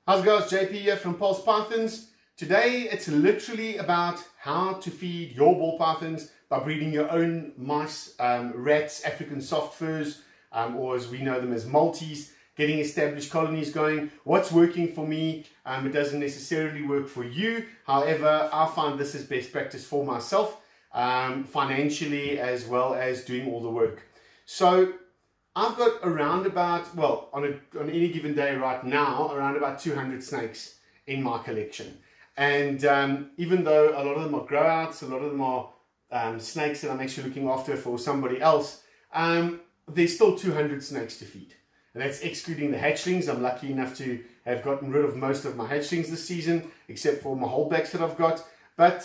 How's it guys, JP here from Pulse Pythons. Today it's literally about how to feed your ball pythons by breeding your own mice, rats, African soft furs, or as we know them as maltese, getting established colonies going. What's working for me, it doesn't necessarily work for you. However, I find this is best practice for myself, financially as well as doing all the work. So I've got around about, well, on any given day right now, around about 200 snakes in my collection. And even though a lot of them are grow-outs, a lot of them are snakes that I'm actually looking after for somebody else, there's still 200 snakes to feed. And that's excluding the hatchlings. I'm lucky enough to have gotten rid of most of my hatchlings this season, except for my holdbacks that I've got. But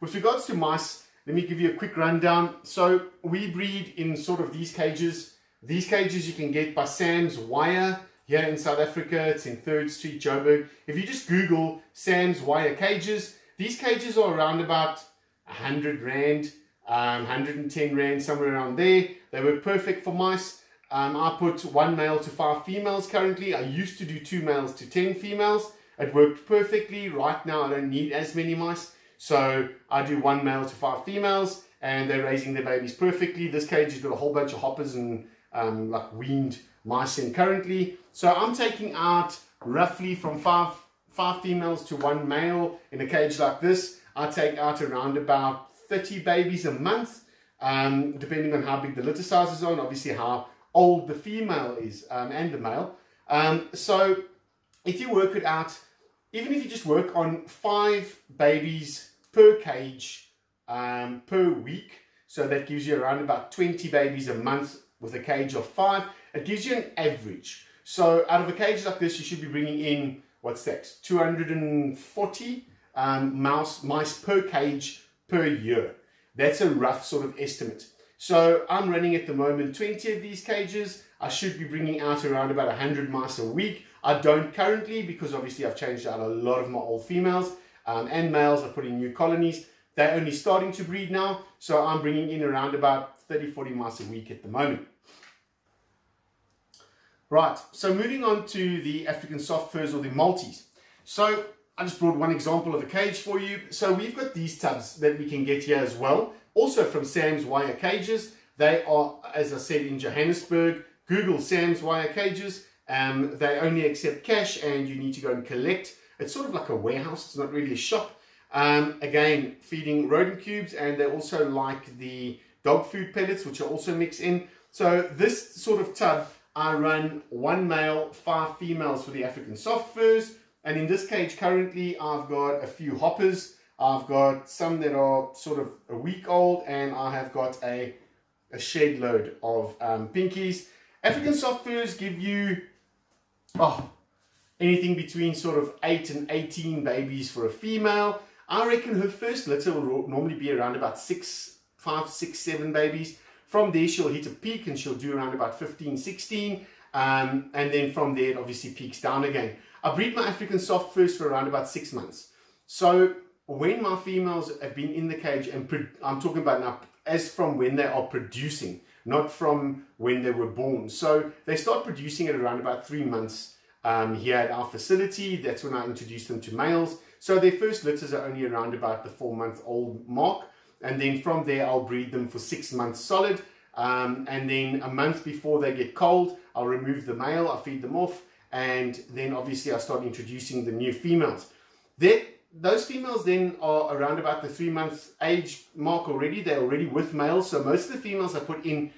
with regards to mice, let me give you a quick rundown. So we breed in sort of these cages. These cages you can get by Sam's Wire here in South Africa. It's in 3rd Street, Joburg. If you just Google Sam's Wire cages, these cages are around about 100 Rand, 110 Rand, somewhere around there. They work perfect for mice. I put 1 male to 5 females currently. I used to do 2 males to 10 females. It worked perfectly. Right now I don't need as many mice. So I do 1 male to 5 females and they're raising their babies perfectly. This cage has got a whole bunch of hoppers and like weaned mice in currently. So I'm taking out roughly from five females to 1 male in a cage like this. I take out around about 30 babies a month, depending on how big the litter sizes are and obviously how old the female is and the male. So if you work it out, even if you just work on 5 babies per cage per week, so that gives you around about 20 babies a month with a cage of 5, it gives you an average. So out of a cage like this, you should be bringing in, what's that, 240 mice per cage per year. That's a rough sort of estimate. So I'm running at the moment 20 of these cages. I should be bringing out around about 100 mice a week. I don't currently, because obviously I've changed out a lot of my old females and males. I've put in new colonies. They're only starting to breed now. So I'm bringing in around about 30-40 mice a week at the moment. Right, so moving on to the African soft furs or the maltese. So I just brought one example of a cage for you. So we've got these tubs that we can get here as well. Also from Sam's Wire Cages. They are, as I said, in Johannesburg. Google Sam's Wire Cages. They only accept cash and you need to go and collect. It's sort of like a warehouse. It's not really a shop. Again, feeding rodent cubes, and they also like the dog food pellets, which are also mixed in. So this sort of tub, I run 1 male, 5 females for the African soft furs. And in this cage currently, I've got a few hoppers. I've got some that are sort of a week old, and I have got a shed load of pinkies. African soft furs give you anything between sort of 8 and 18 babies for a female. I reckon her first litter will normally be around about 5, 6, 7 babies. From there, she'll hit a peak and she'll do around about 15, 16. And then from there, it obviously peaks down again. I breed my African soft furs for around about 6 months. So when my females have been in the cage, and I'm talking about now as from when they are producing, not from when they were born. So they start producing at around about 3 months here at our facility. That's when I introduce them to males. So their first litters are only around about the 4-month-old mark. And then from there, I'll breed them for 6 months solid. And then a month before they get cold, I'll remove the male, I'll feed them off. And then obviously I start introducing the new females. Those females then are around about the 3-month age mark already. They're already with males. So most of the females I put in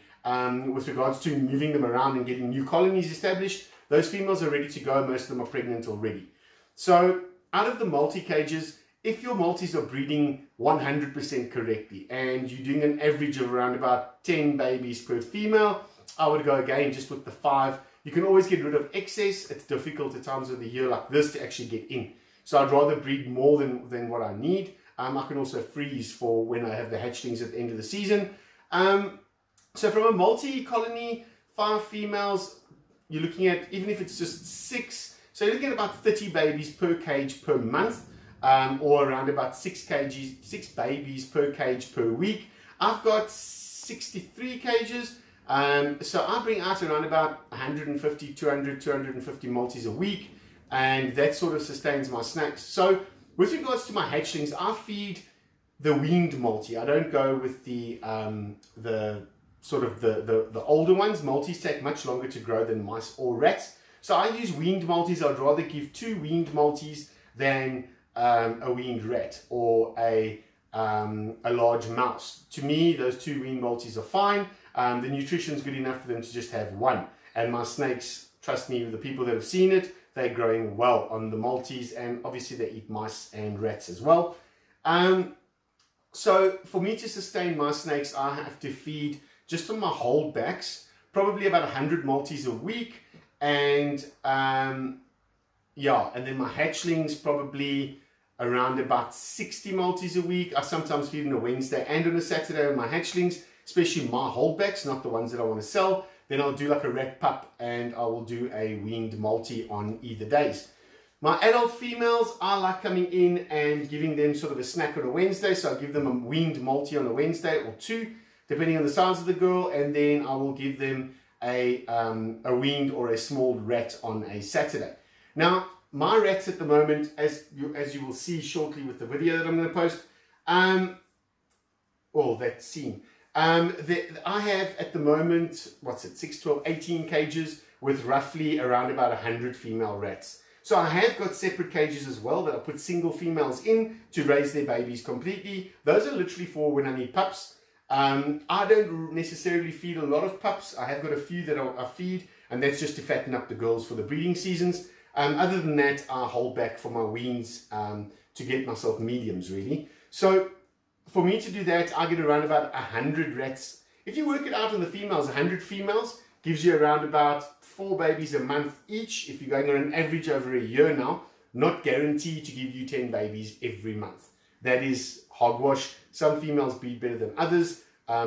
with regards to moving them around and getting new colonies established, those females are ready to go. Most of them are pregnant already. So out of the multi-cages, if your multis are breeding 100% correctly and you're doing an average of around about 10 babies per female, I would go again just with the 5. You can always get rid of excess. It's difficult at times of the year like this to actually get in. So I'd rather breed more than what I need. I can also freeze for when I have the hatchlings at the end of the season. So from a multi-colony, 5 females, you're looking at, even if it's just 6, so you're looking at about 30 babies per cage per month. Or around about 6 babies per cage per week. I've got 63 cages, so I bring out around about 150, 200, 250 multis a week. and that sort of sustains my snacks. So with regards to my hatchlings, I feed the weaned multi. I don't go with the older ones. Multis take much longer to grow than mice or rats. So I use weaned multis. I'd rather give 2 weaned multis than a weaned rat or a large mouse. To me, those 2 weaned multis are fine. The nutrition is good enough for them to just have 1. And my snakes, trust me, the people that have seen it, they're growing well on the multis, and obviously they eat mice and rats as well. So for me to sustain my snakes, I have to feed, just on my holdbacks, probably about 100 multis a week, and yeah, and then my hatchlings probably around about 60 multis a week. I sometimes feed on a Wednesday and on a Saturday on my hatchlings, especially my holdbacks, not the ones that I want to sell. Then I'll do like a rat pup, and I will do a weaned multi on either days. My adult females, I like coming in and giving them sort of a snack on a Wednesday. So I give them a weaned multi on a Wednesday or 2, depending on the size of the girl, and then I will give them a weaned or a small rat on a Saturday. Now, my rats at the moment, as you will see shortly with the video that I'm going to post, that scene. I have at the moment, 6, 12, 18 cages with roughly around about 100 female rats. So I have got separate cages as well that I put single females in to raise their babies completely. Those are literally for when I need pups. I don't necessarily feed a lot of pups. I have got a few that I feed, and that's just to fatten up the girls for the breeding seasons. Other than that, I hold back for my weans to get myself mediums really. So for me to do that, I get around about 100 rats. If you work it out on the females, 100 females gives you around about 4 babies a month each. If you're going on an average over a year now, not guaranteed to give you 10 babies every month. That is hogwash. Some females breed better than others.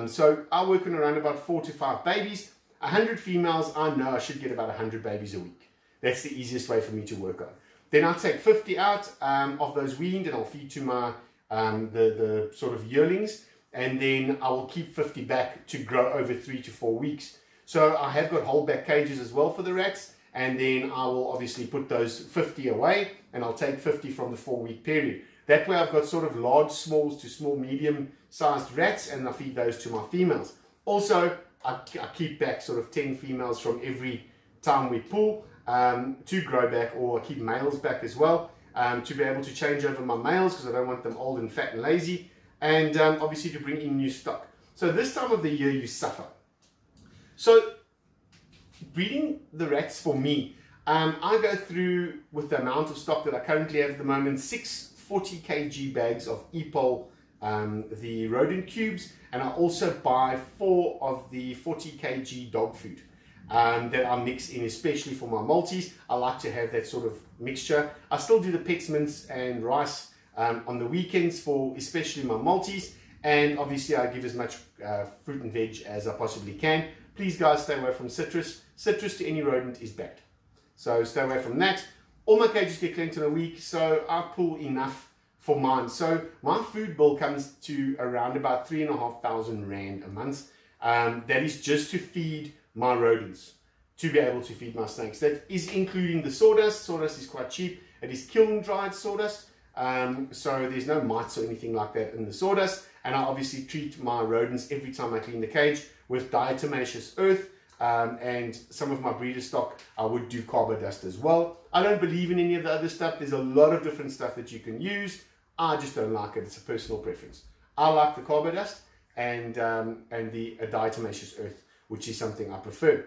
So I work on around about 4 to 5 babies. 100 females, I know I should get about 100 babies a week. That's the easiest way for me to work on. Then I'll take 50 out of those weaned, and I'll feed to my the sort of yearlings, and then I will keep 50 back to grow over 3 to 4 weeks. So I have got holdback cages as well for the rats, and then I will obviously put those 50 away, and I'll take 50 from the 4-week period. That way I've got sort of large smalls to small medium sized rats, and I feed those to my females. Also, I keep back sort of 10 females from every time we pull to grow back, or I keep males back as well. To be able to change over my males, because I don't want them old and fat and lazy, and obviously to bring in new stock. So this time of the year you suffer. So breeding the rats for me, I go through with the amount of stock that I currently have at the moment, 6 40 kg bags of EPOL, the rodent cubes, and I also buy 4 of the 40 kg dog food. That I mix in, especially for my multis. I like to have that sort of mixture. I still do the pets mince and rice on the weekends for especially my multis, and obviously I give as much fruit and veg as I possibly can. Please guys, stay away from citrus. Citrus to any rodent is bad, so stay away from that. All my cages get cleaned in a week, so I pull enough for mine. So my food bill comes to around about 3,500 Rand a month. That is just to feed my rodents, to be able to feed my snakes. That is including the sawdust. Sawdust is quite cheap. It is kiln dried sawdust, so there's no mites or anything like that in the sawdust. And I obviously treat my rodents every time I clean the cage with diatomaceous earth, and some of my breeder stock I would do carbo dust as well. I don't believe in any of the other stuff. There's a lot of different stuff that you can use. I just don't like it. It's a personal preference. I like the carbo dust and the diatomaceous earth, which is something I prefer.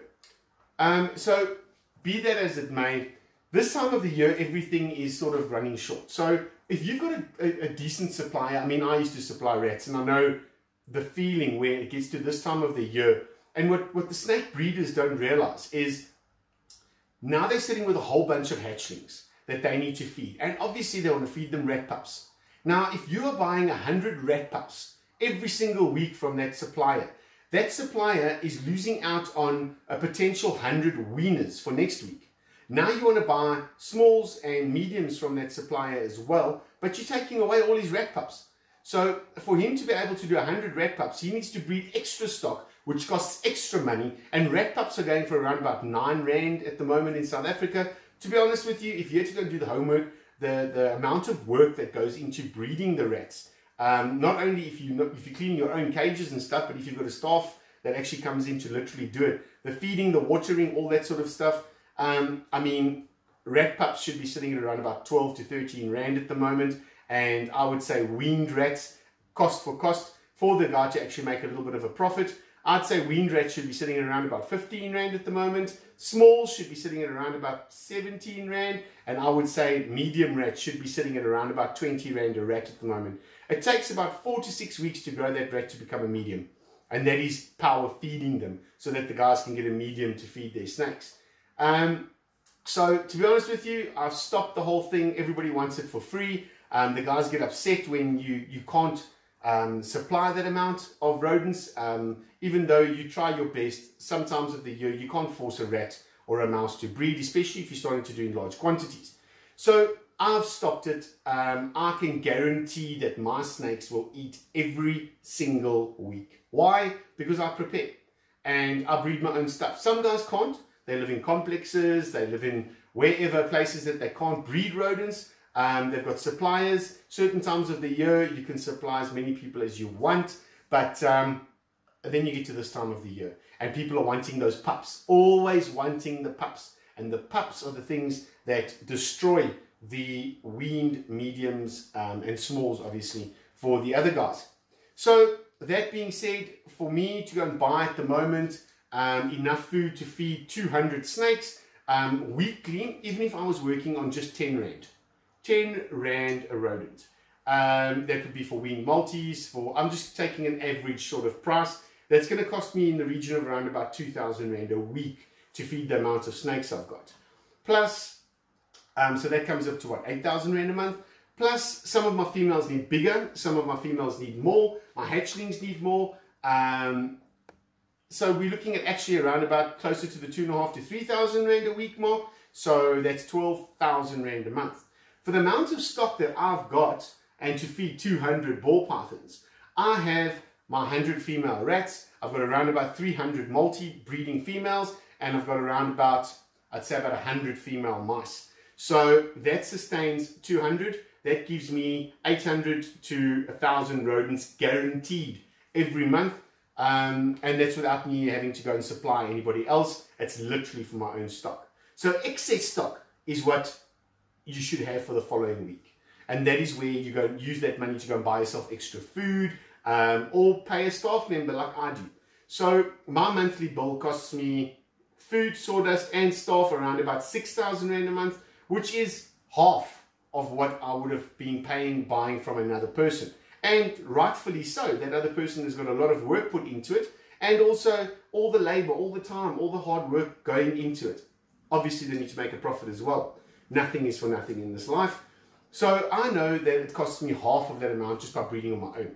So be that as it may, this time of the year everything is sort of running short. So if you've got a decent supplier, I mean, I used to supply rats, and I know the feeling where it gets to this time of the year. And what the snake breeders don't realize is now they're sitting with a whole bunch of hatchlings that they need to feed, and obviously they want to feed them rat pups. Now if you are buying 100 rat pups every single week from that supplier is losing out on a potential 100 weaners for next week. Now you want to buy smalls and mediums from that supplier as well, but you're taking away all his rat pups. So for him to be able to do 100 rat pups, he needs to breed extra stock, which costs extra money, and rat pups are going for around about 9 Rand at the moment in South Africa to be honest with you, if you had to go and do the homework, the amount of work that goes into breeding the rats, not only if you clean your own cages and stuff, but if you've got a staff that actually comes in to literally do it, the feeding, the watering, all that sort of stuff. I mean, rat pups should be sitting at around about 12 to 13 rand at the moment, and I would say weaned rats, cost for the guy to actually make a little bit of a profit, I'd say weaned rats should be sitting at around about 15 rand at the moment. Smalls should be sitting at around about 17 rand, and I would say medium rats should be sitting at around about 20 rand a rat at the moment. It takes about 4 to 6 weeks to grow that rat to become a medium, and that is power feeding them so that the guys can get a medium to feed their snakes. So to be honest with you, I've stopped the whole thing. Everybody wants it for free. The guys get upset when you can't supply that amount of rodents. Even though you try your best, sometimes of the year you can't force a rat or a mouse to breed, especially if you're starting to do in large quantities. So I've stopped it. I can guarantee that my snakes will eat every single week. Why? Because I prepare and I breed my own stuff. Some guys can't. They live in complexes, they live in wherever places that they can't breed rodents. They've got suppliers. Certain times of the year you can supply as many people as you want, but then you get to this time of the year and people are wanting those pups, always wanting the pups, and the pups are the things that destroy the weaned mediums and smalls, obviously, for the other guys. So that being said, for me to go and buy at the moment enough food to feed 200 snakes weekly, even if I was working on just 10 rand. 10 rand a rodent. That could be for weaned maltese, I'm just taking an average sort of price. That's going to cost me in the region of around about 2,000 rand a week to feed the amount of snakes I've got. Plus, so that comes up to what, 8,000 rand a month? Plus, some of my females need bigger, some of my females need more, my hatchlings need more. So we're looking at actually around about closer to the 2,500 to 3,000 rand a week mark. So that's 12,000 rand a month. For the amount of stock that I've got, and to feed 200 ball pythons, I have my 100 female rats, I've got around about 300 multi-breeding females, and I've got around about, I'd say about 100 female mice. So that sustains 200. That gives me 800 to 1,000 rodents guaranteed every month. And that's without me having to go and supply anybody else. It's literally for my own stock. So excess stock is what you should have for the following week. And that is where you go and use that money to go and buy yourself extra food, or pay a staff member like I do. So my monthly bill costs me food, sawdust and staff around about 6,000 rand a month, which is half of what I would have been paying buying from another person. And rightfully so. That other person has got a lot of work put into it, and also all the labor, all the time, all the hard work going into it. Obviously they need to make a profit as well. Nothing is for nothing in this life. So I know that it costs me half of that amount just by breeding on my own.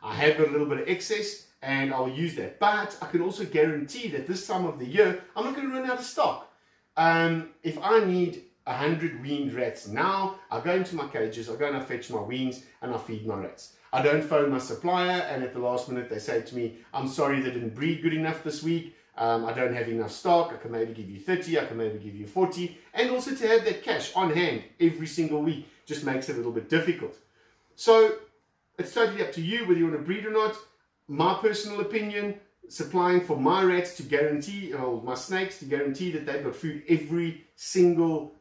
I have got a little bit of excess and I'll use that. But I can also guarantee that this time of the year, I'm not going to run out of stock. If I need 100 weaned rats now, I go into my cages, I go and I fetch my weans and I feed my rats. I don't phone my supplier and at the last minute they say to me, I'm sorry they didn't breed good enough this week. I don't have enough stock. I can maybe give you 30, I can maybe give you 40. And also to have that cash on hand every single week just makes it a little bit difficult. So it's totally up to you whether you want to breed or not. My personal opinion, supplying for my rats to guarantee, or my snakes to guarantee that they've got food every single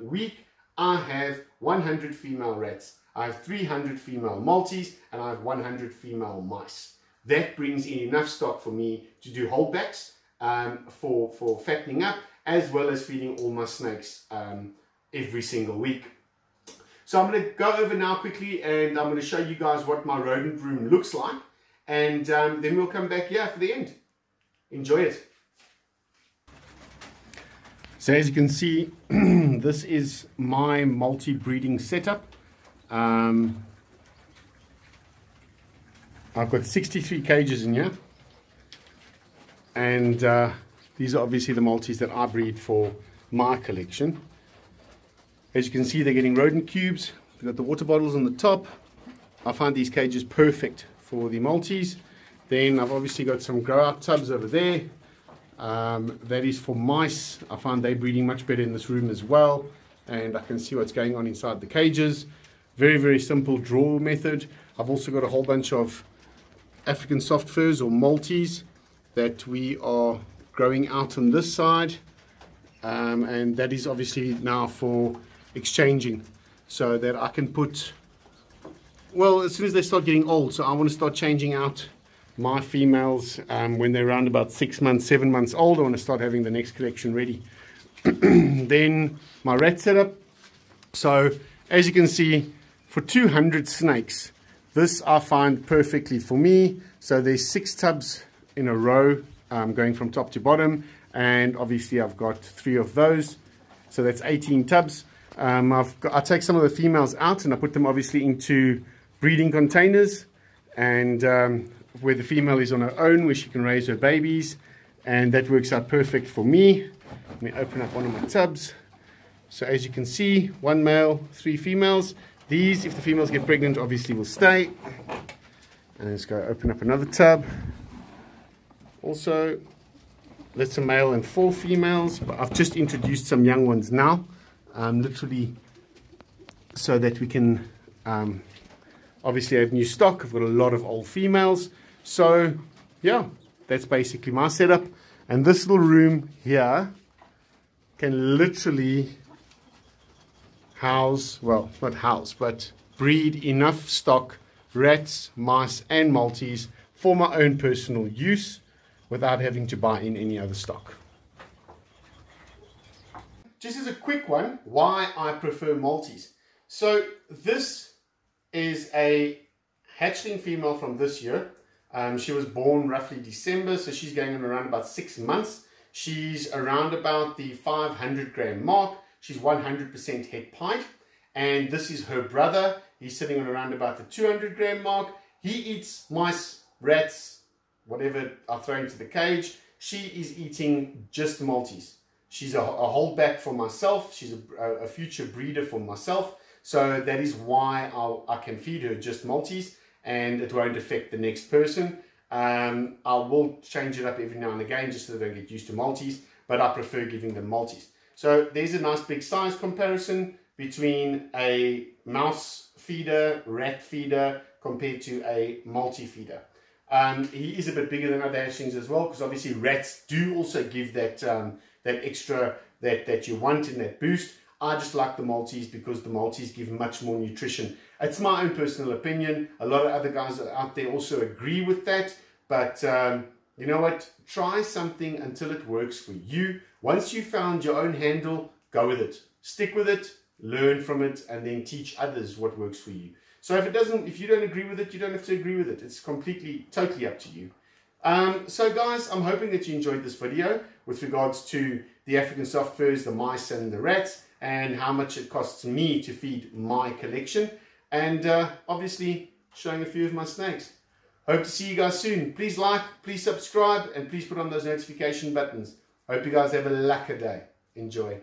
week. I have 100 female rats. I have 300 female maltese and I have 100 female mice. That brings in enough stock for me to do holdbacks for fattening up, as well as feeding all my snakes every single week. So I'm going to go over now quickly and I'm going to show you guys what my rodent room looks like, and then we'll come back here for the end. Enjoy it. So as you can see, this is my multi-breeding setup. I've got 63 cages in here, and these are obviously the multis that I breed for my collection. As you can see, they're getting rodent cubes. They've got the water bottles on the top. I find these cages perfect for the multis. Then I've obviously got some grow out tubs over there. That is for mice. I find they're breeding much better in this room as well. And I can see what's going on inside the cages. Very, very simple draw method. I've also got a whole bunch of African soft furs or Maltese that we are growing out on this side. And that is obviously now for exchanging, so that I can put, well, as soon as they start getting old, so I want to start changing out my females when they're around about 6 months, 7 months old. I want to start having the next collection ready. Then my rat setup. So as you can see, for 200 snakes, this I find perfectly for me. So there's 6 tubs in a row going from top to bottom, and obviously I've got 3 of those, so that's 18 tubs. I take some of the females out and I put them obviously into breeding containers, and where the female is on her own, where she can raise her babies, and that works out perfect for me. Let me open up one of my tubs. So as you can see, 1 male, 3 females. These, if the females get pregnant, obviously will stay. And let's go open up another tub. Also, that's a male and 4 females, but I've just introduced some young ones now, literally so that we can obviously have new stock. I've got a lot of old females. So yeah, that's basically my setup. And this little room here can literally house, well, not house, but breed enough stock, rats, mice and Maltese for my own personal use without having to buy in any other stock. Just as a quick one, why I prefer Maltese. So this is a hatchling female from this year. She was born roughly December, so she's going on around about 6 months. She's around about the 500 gram mark. She's 100% head pint. And this is her brother. He's sitting on around about the 200 gram mark. He eats mice, rats, whatever I throw into the cage. She is eating just Maltese. She's a holdback for myself. She's a future breeder for myself. So that is why I can feed her just Maltese, and it won't affect the next person. I will change it up every now and again just so they don't get used to Maltese, but I prefer giving them Maltese. So there's a nice big size comparison between a mouse feeder, rat feeder, compared to a multi-feeder. He is a bit bigger than other hatchlings as well, because obviously rats do also give that that extra that you want in that boost. I just like the Maltese because the Maltese give much more nutrition. It's my own personal opinion. A lot of other guys out there also agree with that. But you know what? Try something until it works for you. Once you've found your own handle, go with it. Stick with it, learn from it, and then teach others what works for you. So if you don't agree with it, you don't have to agree with it. It's totally up to you. So guys, I'm hoping that you enjoyed this video with regards to the African soft furs, the mice and the rats, and how much it costs me to feed my collection, and obviously showing a few of my snakes. Hope to see you guys soon. Please like, please subscribe, and please put on those notification buttons. Hope you guys have a lacquer day. Enjoy.